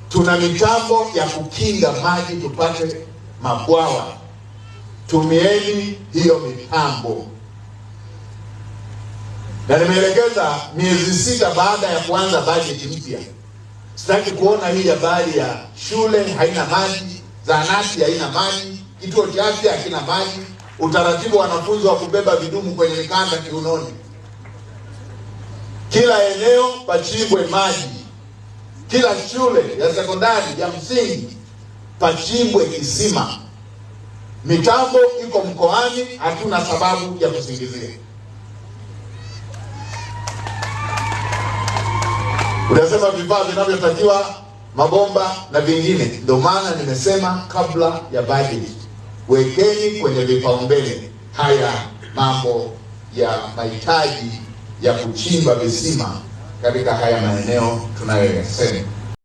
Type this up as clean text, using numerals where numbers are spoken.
Tuna mitambo ya kukinga maji tupate mabwawa. Tumieni hiyo mitambo. Na nimeelekeza miezi 6 baada ya kuanza bajeti mpya. Sitaki kuona hii habari ya shule haina maji, zahanati haina maji, kituo cha afya hakina maji, utaratibu wa wanafunzi wa kubeba vidumu kwenye mikanda kiunoni. Kila eneo pachimbwe maji. Kila shule ya sekondari ya msingi pachimbwe kisima. Mitambo iko mkoani, hatuna sababu ya kusingizia. Unasema vifaa vinavyotakiwa, mabomba na vingine. Ndio maana nimesema kabla ya bajeti, wekeni kwenye vipaumbele haya mambo ya mahitaji ya kuchimba visima katika haya maeneo tunayoyasema.